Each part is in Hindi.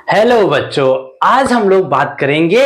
हेलो बच्चों। आज हम लोग बात करेंगे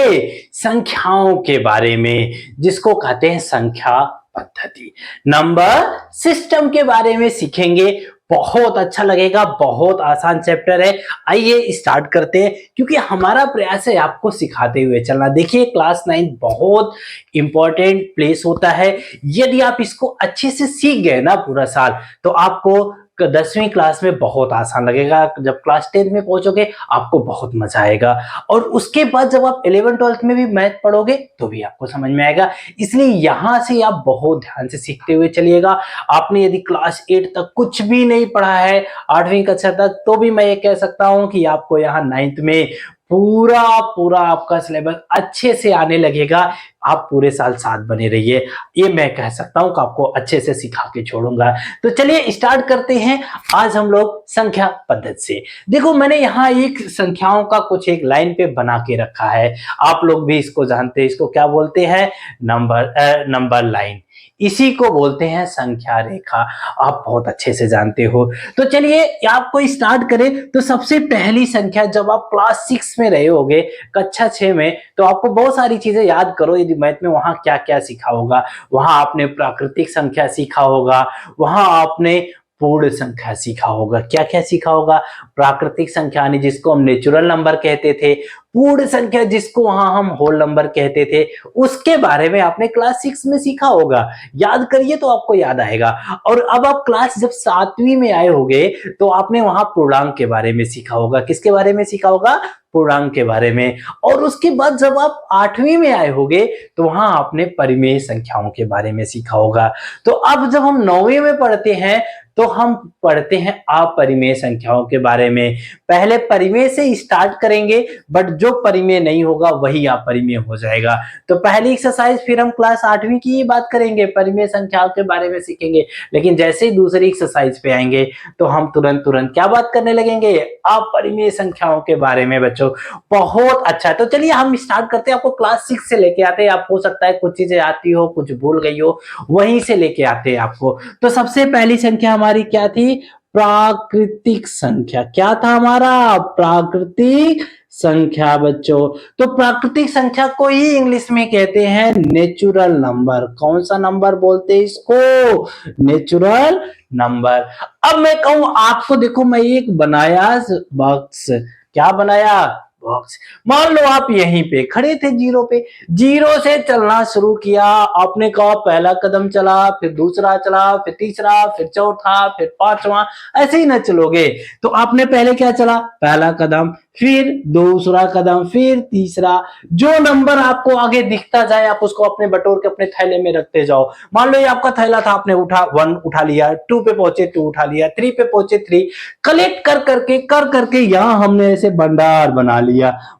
संख्याओं के बारे में, जिसको कहते हैं संख्या पद्धति। नंबर सिस्टम के बारे में सीखेंगे। बहुत अच्छा लगेगा, बहुत आसान चैप्टर है। आइए स्टार्ट करते हैं, क्योंकि हमारा प्रयास है आपको सिखाते हुए चलना। देखिए, क्लास 9 बहुत इंपॉर्टेंट प्लेस होता है। यदि आप इसको अच्छे से सीख गए ना पूरा साल, तो आपको 10वीं क्लास में बहुत आसान लगेगा। जब क्लास 10 में पहुंचोगे आपको बहुत मजा आएगा, और उसके बाद जब आप 11th-12th में भी मैथ पढ़ोगे तो भी आपको समझ में आएगा। इसलिए यहाँ से आप बहुत ध्यान से सीखते हुए चलिएगा। आपने यदि क्लास 8 तक कुछ भी नहीं पढ़ा है, 8वीं कक्षा तक, तो भी मैं ये कह सकता हूँ कि आपको यहाँ 9th में पूरा पूरा आपका सिलेबस अच्छे से आने लगेगा। आप पूरे साल साथ बने रहिए, ये मैं कह सकता हूं कि आपको अच्छे से सिखा के छोड़ूंगा। तो चलिए स्टार्ट करते हैं आज हम लोग संख्या पद्धति से। देखो, मैंने यहाँ एक संख्याओं का कुछ एक लाइन पे बना के रखा है। आप लोग भी इसको जानते हैं, इसको क्या बोलते हैं? Number line. इसी को बोलते हैं संख्या रेखा। आप बहुत अच्छे से जानते हो। तो चलिए आपको स्टार्ट करें। तो सबसे पहली संख्या, जब आप क्लास 6 में रहे होगे, कक्षा 6 में, तो आपको बहुत सारी चीजें याद करो। यदि मैथ में वहां क्या क्या सीखा होगा, वहां आपने प्राकृतिक संख्या सीखा होगा, वहां आपने पूर्ण संख्या सीखा होगा। क्या क्या सीखा होगा? प्राकृतिक संख्या यानी जिसको हम नेचुरल नंबर कहते थे, पूर्ण संख्या जिसको वहां हम होल नंबर कहते थे, उसके बारे में आपने क्लास 6 में सीखा होगा। याद करिए तो आपको याद आएगा। और अब आप क्लास जब 7वीं में आए होंगे, तो आपने वहां पूर्णांक के बारे में सीखा होगा। किसके बारे में सीखा होगा? पूर्णांक के बारे में। और उसके बाद जब आप 8वीं में आए होंगे, तो वहां आपने परिमेय संख्याओं के बारे में सीखा होगा। तो अब जब हम 9वीं में पढ़ते हैं, तो हम पढ़ते हैं अपरिमेय संख्याओं के बारे में। पहले परिमेय से स्टार्ट करेंगे, बट जो परिमेय नहीं होगा वही अपरिमेय हो जाएगा। तो पहली एक्सरसाइज फिर हम क्लास 8वीं की ही बात करेंगे, परिमेय संख्याओं के बारे में सीखेंगे। लेकिन जैसे ही दूसरी एक्सरसाइज पे आएंगे, तो हम तुरंत तुरंत क्या बात करने लगेंगे? अपरिमेय संख्याओं के बारे में। बच्चों, बहुत अच्छा। तो चलिए हम स्टार्ट करते हैं। आपको क्लास 6 से लेके आते हैं। आप हो सकता है कुछ चीजें आती हो, कुछ भूल गई हो, वहीं से लेके आते हैं आपको। तो सबसे पहली संख्या हमारी क्या थी? प्राकृतिक संख्या। क्या था हमारा? प्राकृतिक संख्या। बच्चों, तो प्राकृतिक संख्या को ही इंग्लिश में कहते हैं नेचुरल नंबर। कौन सा नंबर बोलते हैं इसको? Natural number. अब मैं कहूं आपको, देखो मैं एक बनाया बॉक्स। क्या बनाया? बॉक्स। मान लो आप यहीं पे खड़े थे, जीरो पे। जीरो से चलना शुरू किया आपने। कहा पहला कदम चला, फिर दूसरा चला, फिर तीसरा, फिर चौथा, फिर पांचवा। ऐसे ही ना चलोगे। तो आपने पहले क्या चला? पहला कदम, फिर दूसरा कदम, फिर तीसरा। जो नंबर आपको आगे दिखता जाए, आप उसको अपने बटोर के अपने थैले में रखते जाओ। मान लो ये आपका थैला था, आपने उठा 1 उठा लिया, 2 पे पहुंचे 2 उठा लिया, 3 पे पहुंचे 3। कलेक्ट कर करके यहां हमने ऐसे भंडार बना लिया।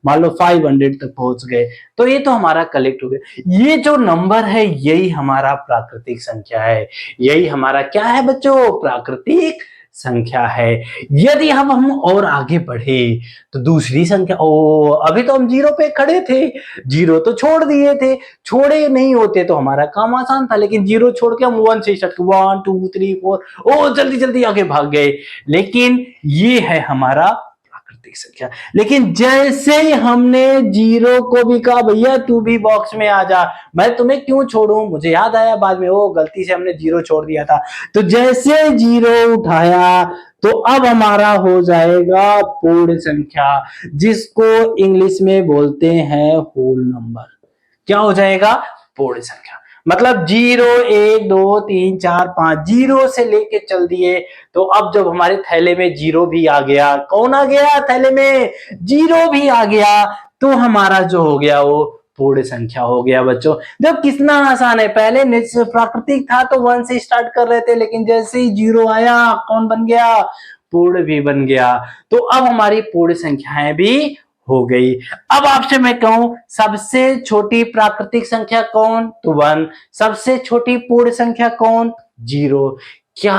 मान लो 500 तक पहुंच गए, तो ये तो हमारा कलेक्ट हो गया। ये जो नंबर है, यही हमारा प्राकृतिक संख्या है। यही हमारा क्या है बच्चों? प्राकृतिक संख्या है। यदि हम और आगे बढ़े, तो दूसरी संख्या, ओ अभी तो हम जीरो पे खड़े थे, जीरो तो छोड़ दिए थे। छोड़े नहीं होते तो हमारा काम आसान था, लेकिन जीरो छोड़ के हम 1 से स्टार्ट, 1 2 3 4, ओ जल्दी जल्दी आगे भाग गए। लेकिन ये है हमारा प्राकृतिक संख्या। लेकिन जैसे ही हमने जीरो को भी कहा भैया तू भी बॉक्स में आ जा, मैं तुम्हें क्यों छोड़ूं, मुझे याद आया बाद में, ओ गलती से हमने जीरो छोड़ दिया था। तो जैसे जीरो उठाया, तो अब हमारा हो जाएगा पूर्ण संख्या, जिसको इंग्लिश में बोलते हैं होल नंबर। क्या हो जाएगा? पूर्ण संख्या। मतलब 0 1 2 3 4 5, जीरो से लेके चल दिए। तो अब जब हमारे थैले में जीरो भी आ गया, कौन आ गया थैले में? जीरो भी आ गया। तो हमारा जो हो गया वो पूर्ण संख्या हो गया। बच्चों, जब कितना आसान है। पहले प्राकृतिक था तो 1 से स्टार्ट कर रहे थे, लेकिन जैसे ही जीरो आया, कौन बन गया? पूर्ण भी बन गया। तो अब हमारी पूर्ण संख्याएं भी हो गई। अब आपसे मैं कहूं, सबसे छोटी प्राकृतिक संख्या कौन? तो 1। सबसे छोटी पूर्ण संख्या कौन? 0। क्या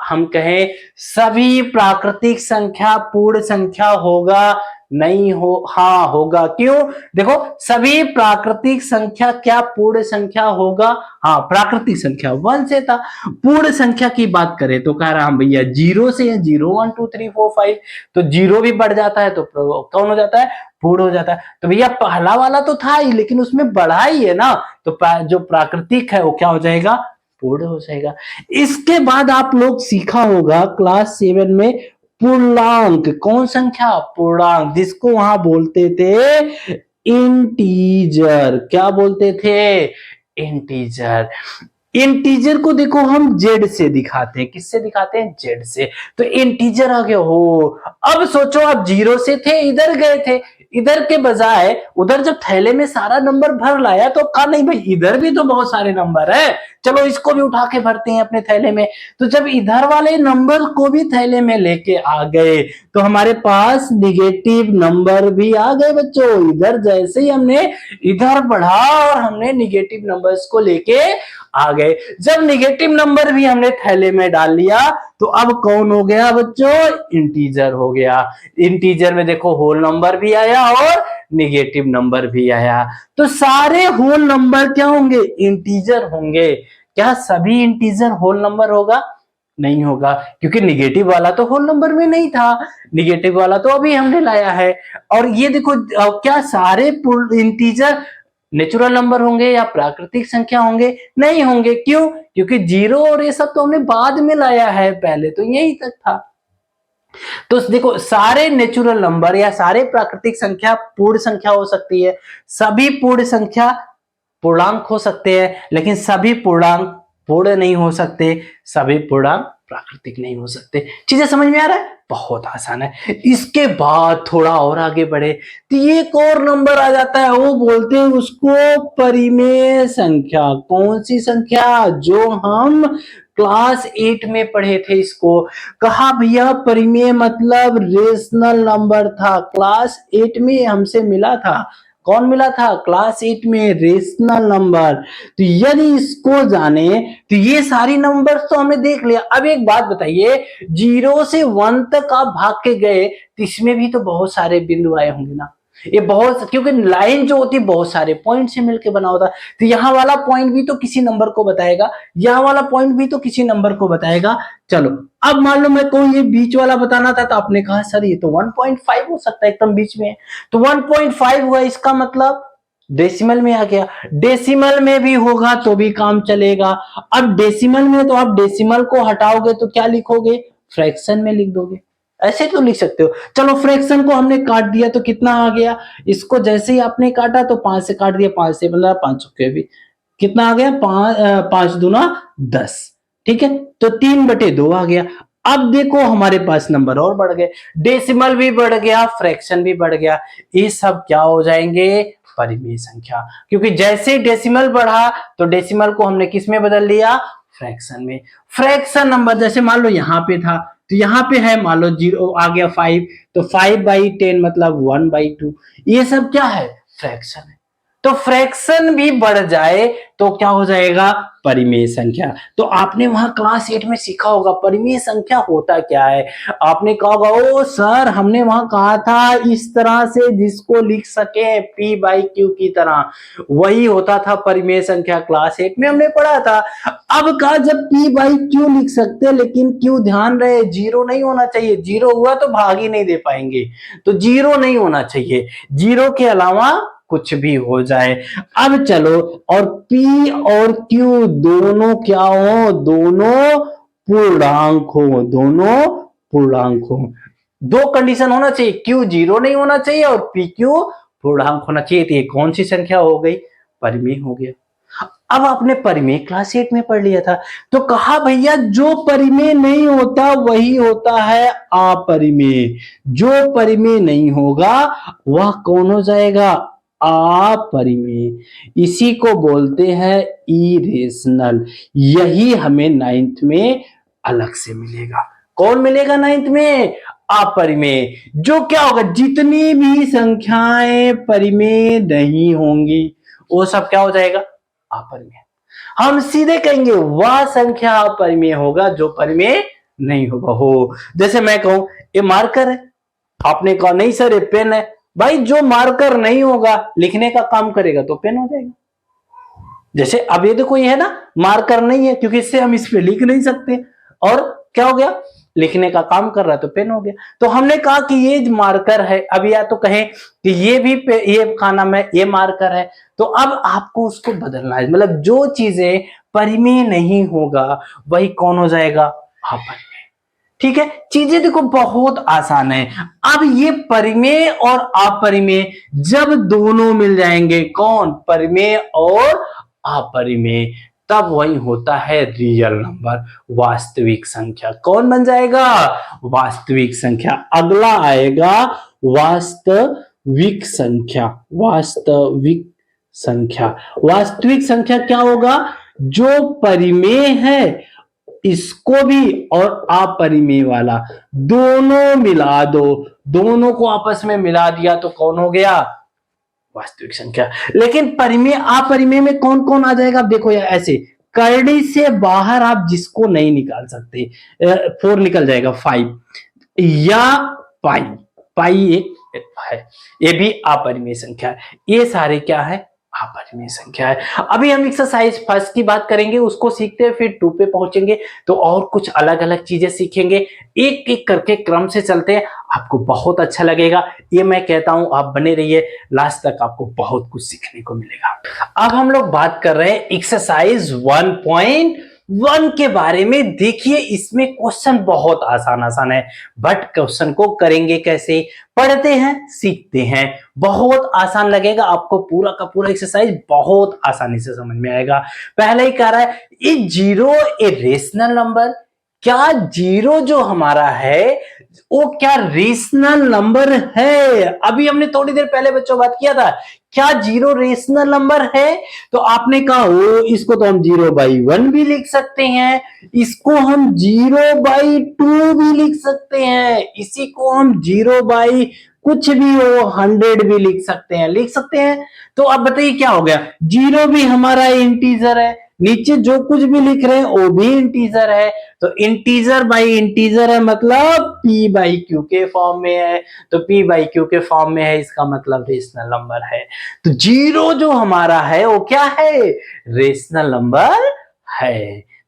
हम कहें सभी प्राकृतिक संख्या पूर्ण संख्या होगा? नहीं हो, हाँ होगा। क्यों? देखो सभी प्राकृतिक संख्या क्या पूर्ण संख्या होगा? हाँ प्राकृतिक संख्या 1 से था। पूर्ण संख्या की बात करें तो कह रहा हम भैया 0 से है, 0 1 2 3 4 5, तो 0 भी बढ़ जाता है तो कौन हो जाता है? पूर्ण हो जाता है। तो भैया पहला वाला तो था ही, लेकिन उसमें बढ़ा ही है ना, तो जो प्राकृतिक है वो क्या हो जाएगा? पूर्ण हो जाएगा। इसके बाद आप लोग सीखा होगा क्लास 7 में पूर्णांक। कौन संख्या? पूर्णांक, जिसको वहां बोलते थे इंटीजर। क्या बोलते थे? इंटीजर। इंटीजर को देखो हम जेड से दिखाते हैं। किससे दिखाते हैं? जेड से। तो इंटीजर आ गया हो। अब सोचो आप 0 से थे, इधर गए थे, इधर के बजाय उधर जब थैले में सारा नंबर भर लाया तो कहा नहीं भाई इधर भी तो बहुत सारे नंबर है, चलो इसको भी उठा के भरते हैं अपने थैले में। तो जब इधर वाले नंबर को भी थैले में लेके आ गए तो हमारे पास निगेटिव नंबर भी आ गए बच्चों। इधर जैसे ही हमने इधर बढ़ा और हमने निगेटिव नंबर्स को लेके आ गए। जब निगेटिव नंबर भी हमने थैले में डाल लिया तो अब कौन हो गया बच्चों? इंटीजर हो गया। इंटीजर में देखो होल नंबर भी आया और निगेटिव नंबर भी आया। तो सारे होल नंबर क्या होंगे? इंटीजर होंगे। क्या सभी इंटीजर होल नंबर होगा? नहीं होगा, क्योंकि निगेटिव वाला तो होल नंबर में नहीं था, निगेटिव वाला तो अभी हमने लाया है। और ये देखो क्या सारे इंटीजर नेचुरल नंबर होंगे या प्राकृतिक संख्या होंगे? नहीं होंगे। क्यों? क्योंकि 0 और ये सब तो हमने बाद में लाया है, पहले तो यही तक था। तो देखो सारे नेचुरल नंबर या सारे प्राकृतिक संख्या पूर्ण संख्या हो सकती है, सभी पूर्ण संख्या पूर्णांक हो सकते हैं, लेकिन सभी पूर्णांक पूर्ण नहीं हो सकते, सभी पूर्णांक प्राकृतिक नहीं हो सकते। चीजें समझ में आ रहा है? बहुत आसान है। इसके बाद थोड़ा और आगे बढ़े तो एक और नंबर आ जाता है, वो बोलते हैं उसको परिमेय संख्या। कौन सी संख्या? जो हम क्लास 8 में पढ़े थे इसको। कहा भैया परिमेय मतलब रेशनल नंबर था, क्लास 8 में हमसे मिला था। कौन मिला था? क्लास 8 में रेशनल नंबर। तो यदि इसको जाने तो ये सारी नंबर तो हमने देख लिया। अब एक बात बताइए, 0 से 1 तक आप भाग के गए तो इसमें भी तो बहुत सारे बिंदु आए होंगे ना। ये बहुत, क्योंकि लाइन जो होती है बहुत सारे पॉइंट से मिलकर बना होता है, तो यहाँ वाला पॉइंट भी तो किसी नंबर को बताएगा, यहाँ वाला पॉइंट भी तो किसी नंबर को बताएगा। चलो अब मान लो मैं कहूँ ये बीच वाला बताना था, तो आपने कहा सर ये तो 1.5 हो सकता है, एकदम बीच में है, तो 1.5 हुआ, इसका मतलब डेसिमल में आ गया। डेसिमल में भी होगा तो भी काम चलेगा। अब डेसिमल में तो आप डेसिमल को हटाओगे तो क्या लिखोगे? फ्रैक्शन में लिख दोगे। ऐसे तो लिख सकते हो। चलो फ्रैक्शन को हमने काट दिया तो कितना आ गया? इसको जैसे ही आपने काटा तो 5 से काट दिया, 5 से 15, 5 के भी कितना आ गया? 5 दूना 10। ठीक है, तो 3/2 आ गया। अब देखो हमारे पास नंबर और बढ़ गए, डेसिमल भी बढ़ गया, फ्रैक्शन भी बढ़ गया। ये सब क्या हो जाएंगे? परिमेय संख्या। क्योंकि जैसे डेसिमल बढ़ा तो डेसिमल को हमने किस में बदल लिया? फ्रैक्शन में। फ्रैक्शन नंबर जैसे मान लो यहाँ पे था, तो यहाँ पे है मान लो 0 आ गया 5, तो 5/10 मतलब 1/2। ये सब क्या है? फ्रैक्शन है। तो फ्रैक्शन भी बढ़ जाए तो क्या हो जाएगा? परिमेय संख्या। तो आपने वहां क्लास 8 में सीखा होगा परिमेय संख्या होता क्या है। आपने कहा होगा ओ सर हमने वहां कहा था इस तरह से जिसको लिख सके P/Q की तरह, वही होता था परिमेय संख्या, क्लास 8 में हमने पढ़ा था। अब कहा जब P/Q लिख सकते हैं, लेकिन क्यों ध्यान रहे 0 नहीं होना चाहिए, 0 हुआ तो भाग ही नहीं दे पाएंगे, तो 0 नहीं होना चाहिए, 0 के अलावा कुछ भी हो जाए। अब चलो, और P और Q दोनों क्या हो? दोनों पूर्णांक हो, दोनों पूर्णांक हो। दो कंडीशन होना चाहिए, Q 0 नहीं होना चाहिए और PQ पूर्णांक होना चाहिए। तो ये कौन सी संख्या हो गई? परिमेय हो गया। अब आपने परिमेय क्लास 8 में पढ़ लिया था, तो कहा भैया जो परिमेय नहीं होता वही होता है अपरिमेय। जो परिमेय नहीं होगा वह कौन हो जाएगा? अपरिमेय। इसी को बोलते हैं इरेशनल। यही हमें 9th में अलग से मिलेगा। कौन मिलेगा 9th में? अपरिमेय। जो क्या होगा? जितनी भी संख्याएं परिमेय नहीं होंगी वो सब क्या हो जाएगा? अपरिमेय। हम सीधे कहेंगे वह संख्या अपरिमेय होगा जो परिमेय नहीं होगा। हो जैसे मैं कहूं ये मार्कर है, आपने कहा नहीं सर ये पेन है, भाई जो मार्कर नहीं होगा लिखने का काम करेगा तो पेन हो जाएगा। जैसे अब ये देखो ये है ना, मार्कर नहीं है क्योंकि इससे हम इस पे लिख नहीं सकते, और क्या हो गया, लिखने का काम कर रहा है तो पेन हो गया। तो हमने कहा कि ये मार्कर है, अब या तो कहें कि ये भी ये का नाम है, ये मार्कर है, तो अब आपको उसको बदलना है, मतलब जो चीजें परिमेय नहीं होगा वही कौन हो जाएगा, अपरिमेय। ठीक है, चीजें देखो बहुत आसान है। अब ये परिमेय और अपरिमेय जब दोनों मिल जाएंगे, कौन, परिमेय और अपरिमेय, तब वही होता है रियल नंबर, वास्तविक संख्या। कौन बन जाएगा, वास्तविक संख्या। अगला आएगा वास्तविक संख्या। वास्तविक संख्या, वास्तविक संख्या क्या होगा, जो परिमेय है इसको भी और अपरिमेय वाला दोनों मिला दो, दोनों को आपस में मिला दिया तो कौन हो गया, वास्तविक संख्या। लेकिन परिमेय अपरिमेय में कौन कौन आ जाएगा, आप देखो यार, ऐसे करड़ी से बाहर आप जिसको नहीं निकाल सकते, 4 निकल जाएगा, 5 या पाई, पाई एक है, ये भी अपरिमेय संख्या है। ये सारे क्या है, अपरिमेय संख्या है। अभी हम एक्सरसाइज फर्स्ट की बात करेंगे, उसको सीखते हैं, फिर 2 पे पहुंचेंगे तो और कुछ अलग अलग चीजें सीखेंगे। एक एक करके क्रम से चलते हैं, आपको बहुत अच्छा लगेगा, ये मैं कहता हूं। आप बने रहिए, लास्ट तक आपको बहुत कुछ सीखने को मिलेगा। अब हम लोग बात कर रहे हैं एक्सरसाइज 1.1 के बारे में। देखिए इसमें क्वेश्चन बहुत आसान आसान है, बट क्वेश्चन को करेंगे कैसे, पढ़ते हैं सीखते हैं, बहुत आसान लगेगा आपको, पूरा का पूरा एक्सरसाइज बहुत आसानी से समझ में आएगा। पहले ही कह रहा है, is zero a rational number, क्या जीरो जो हमारा है वो क्या रेशनल नंबर है। अभी हमने थोड़ी देर पहले बच्चों बात किया था, क्या जीरो रेशनल नंबर है, तो आपने कहा ओ इसको तो हम 0/1 भी लिख सकते हैं, इसको हम 0/2 भी लिख सकते हैं, इसी को हम 0 कुछ भी हो 100 भी लिख सकते हैं, लिख सकते हैं। तो अब बताइए क्या हो गया, जीरो भी हमारा इंटीजर है, नीचे जो कुछ भी लिख रहे हैं वो भी इंटीजर है, तो इंटीजर बाई इंटीजर है, मतलब p/q के फॉर्म में है, तो p/q के फॉर्म में है, इसका मतलब रेशनल नंबर है। तो जीरो जो हमारा है वो क्या है, रेशनल नंबर है।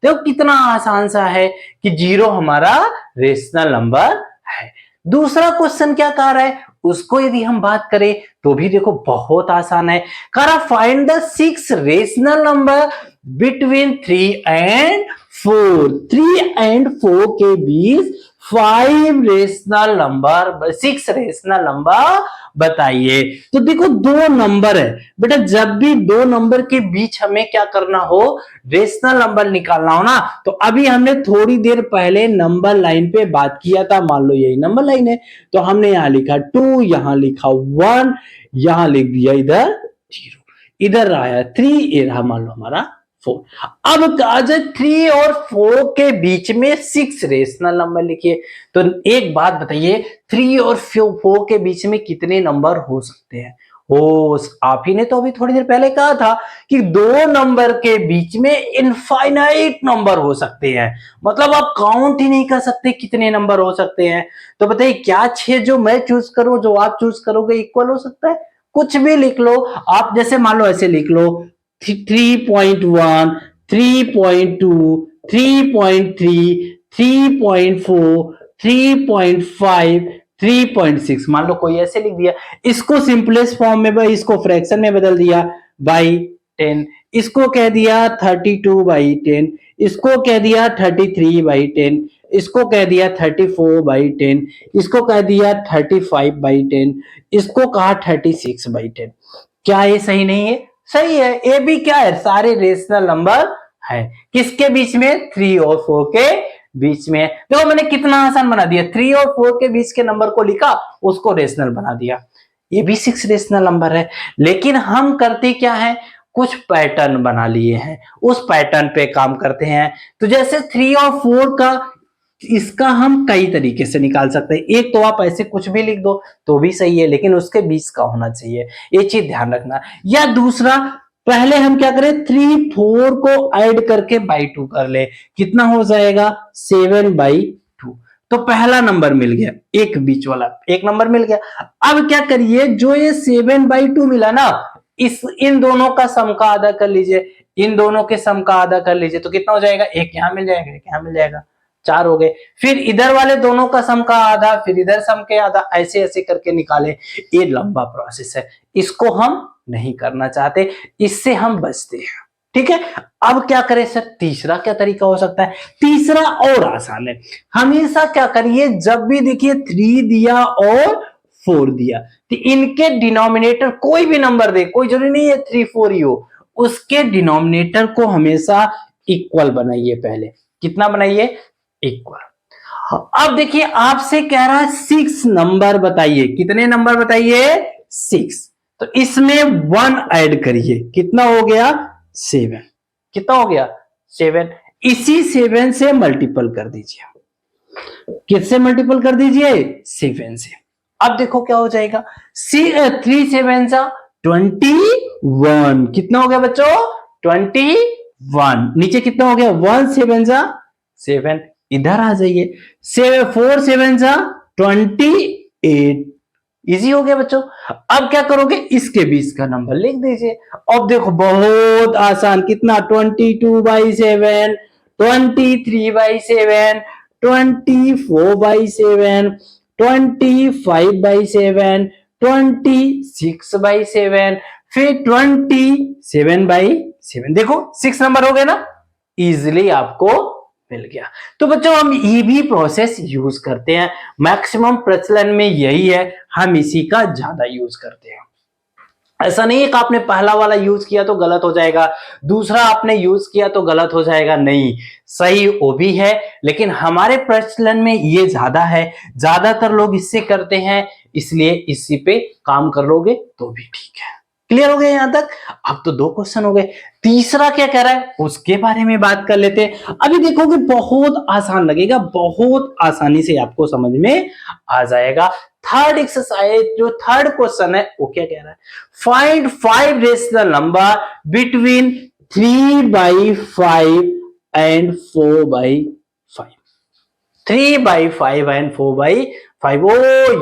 देखो कितना आसान सा है कि जीरो हमारा रेशनल नंबर है। दूसरा क्वेश्चन क्या कह रहा है, उसको यदि हम बात करें तो भी देखो बहुत आसान है, कह रहा find the 6 rational number between 3 and 4, 3 and 4 के बीच 5 रेशनल नंबर, 6 रेशनल नंबर बताइए। तो देखो दो नंबर है बेटा, जब भी दो नंबर के बीच हमें क्या करना हो, रेशनल नंबर निकालना हो ना, तो अभी हमने थोड़ी देर पहले नंबर लाइन पे बात किया था, मान लो यही नंबर लाइन है, तो हमने यहां लिखा 2, यहां लिखा 1, यहां लिख दिया इधर 0, इधर आया 3, ये रहा मान लो हमारा 4। अब कहा जाए 3 और 4 के बीच में 6 रेशनल नंबर लिखिए, तो एक बात बताइए 3 और 4 के बीच में कितने नंबर हो सकते हैं। हो, आप ही ने तो अभी थोड़ी देर पहले कहा था कि दो नंबर के बीच में इनफाइनाइट नंबर हो सकते हैं, मतलब आप काउंट ही नहीं कर सकते कितने नंबर हो सकते हैं। तो बताइए क्या 6 जो मैं चूज करूं जो आप चूज करोगे इक्वल हो सकता है, कुछ भी लिख लो आप, जैसे मान लो ऐसे लिख लो 3.1, 3.2, 3.3, 3.4, 3.5, 3.6, मान लो कोई ऐसे लिख दिया, इसको सिंपलेस्ट फॉर्म में भाई इसको फ्रैक्शन में बदल दिया बाई 10, इसको कह दिया 32/10, इसको कह दिया 33/10, इसको कह दिया 34/10, इसको कह दिया 35/10, इसको कहा 36/10। क्या ये सही नहीं है, सही है, ये भी क्या है, सारे रेशनल नंबर है, किसके बीच में, 3 और 4 के बीच में। देखो मैंने कितना आसान बना दिया, 3 और 4 के बीच के नंबर को लिखा, उसको रेशनल बना दिया, ये भी 6 रेशनल नंबर है। लेकिन हम करते क्या है, कुछ पैटर्न बना लिए हैं, उस पैटर्न पे काम करते हैं। तो जैसे 3 और 4 का, इसका हम कई तरीके से निकाल सकते हैं, एक तो आप ऐसे कुछ भी लिख दो तो भी सही है, लेकिन उसके बीच का होना चाहिए, ये चीज ध्यान रखना। या दूसरा, पहले हम क्या करें, 3 4 को ऐड करके बाई 2 कर ले, कितना हो जाएगा 7/2, तो पहला नंबर मिल गया, एक बीच वाला एक नंबर मिल गया। अब क्या करिए, जो ये 7/2 मिला ना, इन दोनों का सम का आधा कर लीजिए, इन दोनों के सम का आधा कर लीजिए, तो कितना हो जाएगा, एक यहां मिल जाएगा, एक यहां मिल जाएगा, 4 हो गए। फिर इधर वाले दोनों का सम का आधा, फिर इधर सम के आधा, ऐसे ऐसे करके निकाले। ये लंबा प्रोसेस है, इसको हम नहीं करना चाहते, इससे हम बचते हैं। ठीक है, अब क्या करें सर, तीसरा क्या तरीका हो सकता है? तीसरा और आसान है। हमेशा क्या करिए, जब भी देखिए 3 दिया और 4 दिया, तो इनके डिनोमिनेटर कोई भी नंबर दे, कोई जरूरी नहीं है 3 4 ही हो, उसके डिनोमिनेटर को हमेशा इक्वल बनाइए। पहले कितना बनाइए, इक्वल। अब देखिए आपसे कह रहा है 6 नंबर बताइए, कितने नंबर बताइए, 6। तो इसमें 1 ऐड करिए, कितना हो गया, 7। कितना हो गया, 7। इसी 7 से मल्टीपल कर दीजिए, किससे मल्टीपल कर दीजिए, 7 से। अब देखो क्या हो जाएगा, 3 7 जा 21, कितना हो गया बच्चों, 21। नीचे कितना हो गया, 1 7 जा 7, इधर आ जाइए, 4 7 जा 28, इजी हो गया बच्चों। अब क्या करोगे, इसके बीच का नंबर लिख दीजिए। अब देखो बहुत आसान, कितना, 22/7, 23/7, 24/7, 25/7, 26/7, फिर 27/7। देखो 6 नंबर हो गए ना, इजिली आपको मिल गया। तो बच्चों हम ये भी प्रोसेस यूज करते हैं, मैक्सिमम प्रचलन में यही है, हम इसी का ज्यादा यूज करते हैं। ऐसा नहीं है कि आपने पहला वाला यूज किया तो गलत हो जाएगा, दूसरा आपने यूज किया तो गलत हो जाएगा, नहीं, सही वो भी है, लेकिन हमारे प्रचलन में ये ज्यादा है, ज्यादातर लोग इससे करते हैं, इसलिए इसी पे काम कर लोगे तो भी ठीक है। क्लियर हो गया यहां तक? अब तो 2 क्वेश्चन हो गए, तीसरा क्या कह रहा है उसके बारे में बात कर लेते हैं। अभी देखोगे बहुत आसान लगेगा, बहुत आसानी से आपको समझ में आ जाएगा। थर्ड एक्सरसाइज, जो थर्ड क्वेश्चन है वो क्या कह रहा है, find 5 rational number between 3/5 and 4/5। 3/5 and 4/5। ओ,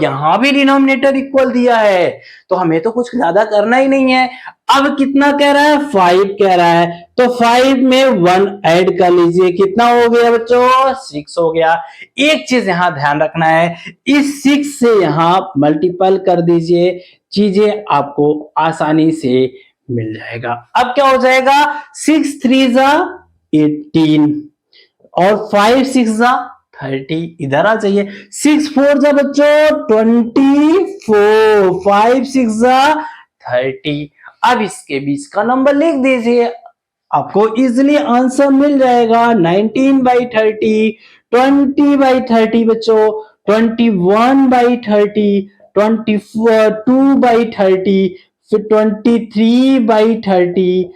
यहां भी डिनोमिनेटर इक्वल दिया है, तो हमें तो कुछ ज्यादा करना ही नहीं है। अब कितना कह रहा है, 5 कह रहा है, तो 5 में 1 ऐड कर लीजिए, कितना हो गया बच्चों, 6 हो गया। एक चीज यहां ध्यान रखना है, इस 6 से यहां मल्टीपल कर दीजिए, चीजें आपको आसानी से मिल जाएगा। अब क्या हो जाएगा, 6 3 जा 18 और 5 6 जा 30, इधर आ जाइए, 6 4 जा बच्चों 24, 5 6 जा 30। अब इसके बीच का नंबर लिख दीजिए, आपको इजिली आंसर मिल जाएगा, 19/30, 20/30 बच्चों, 21/30, 22/30, फिर 23/30।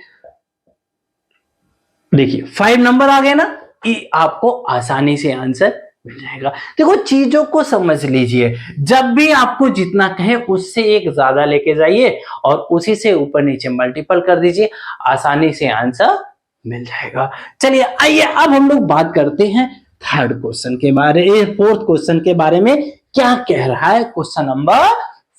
देखिए 5 नंबर आ गए ना, ये आपको आसानी से आंसर मिल जाएगा। देखो चीजों को समझ लीजिए, जब भी आपको जितना कहे उससे एक ज्यादा लेके जाइए और उसी से ऊपर नीचे मल्टीपल कर दीजिए, आसानी से आंसर मिल जाएगा। चलिए आइए अब हम लोग बात करते हैं थर्ड क्वेश्चन के बारे में, फोर्थ क्वेश्चन के बारे में क्या कह रहा है क्वेश्चन नंबर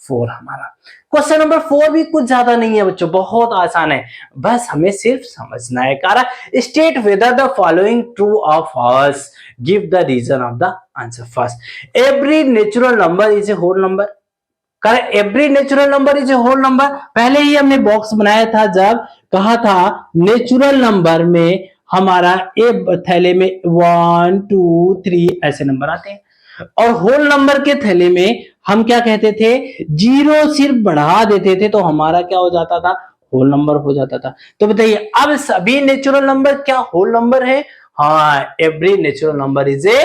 4 हमारा। क्वेश्चन नंबर 4 भी कुछ ज्यादा नहीं है बच्चों, बहुत आसान है, बस हमें सिर्फ समझना है। कह रहा state whether the following true और false, give the reason of the answer. First, every natural number is a whole number. Every natural number is a whole number, पहले ही हमने बॉक्स बनाया था जब कहा था नेचुरल नंबर में हमारा ए थैले में 1 2 3 ऐसे नंबर आते हैं, और होल नंबर के थैले में हम क्या कहते थे, 0 सिर्फ बढ़ा देते थे तो हमारा क्या हो जाता था, होल नंबर हो जाता था। तो बताइए अब सभी नेचुरल नंबर क्या होल नंबर है? हाँ, every natural number is a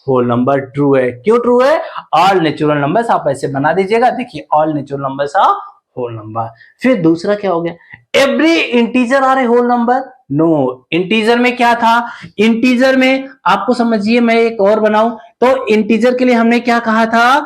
whole number. True है, क्यों ट्रू है, ऑल नेचुरल नंबर्स आप ऐसे बना दीजिएगा, देखिए all natural numbers are whole number. फिर दूसरा क्या हो गया, every integer are a whole number. No, integer में क्या था, इंटीजर में आपको समझिए, मैं एक और बनाऊं तो इंटीजर के लिए हमने क्या कहा था,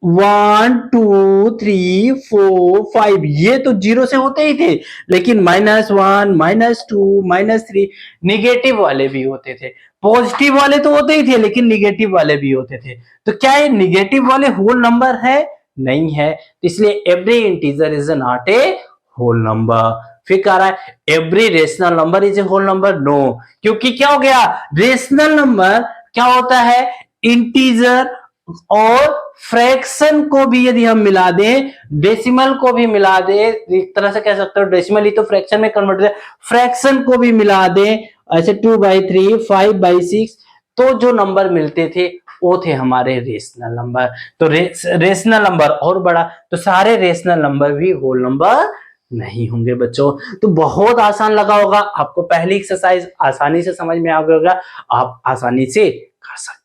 1 2 3 4 5 ये तो जीरो से होते ही थे, लेकिन -1 -2 -3 निगेटिव वाले भी होते थे। पॉजिटिव वाले तो होते ही थे, लेकिन निगेटिव वाले भी होते थे। तो क्या ये निगेटिव वाले होल नंबर है? नहीं है। इसलिए every integer is not a whole number. फिर कह रहा है every rational number is a whole number. No, क्योंकि क्या हो गया, रेशनल नंबर क्या होता है, इंटीजर और फ्रैक्शन को भी यदि हम मिला दें, डेसिमल को भी मिला दें, एक तरह से कह सकते हो डेसिमल ही तो फ्रैक्शन में कन्वर्ट है, फ्रैक्शन को भी मिला दें, ऐसे 2/3 5/6, तो जो नंबर मिलते थे वो थे हमारे रेशनल नंबर। तो रेशनल नंबर और बड़ा, तो सारे रेशनल नंबर भी होल नंबर नहीं होंगे बच्चों। तो बहुत आसान लगा होगा आपको, पहली एक्सरसाइज आसानी से समझ में आ गया होगा, आप आसानी से कर सकते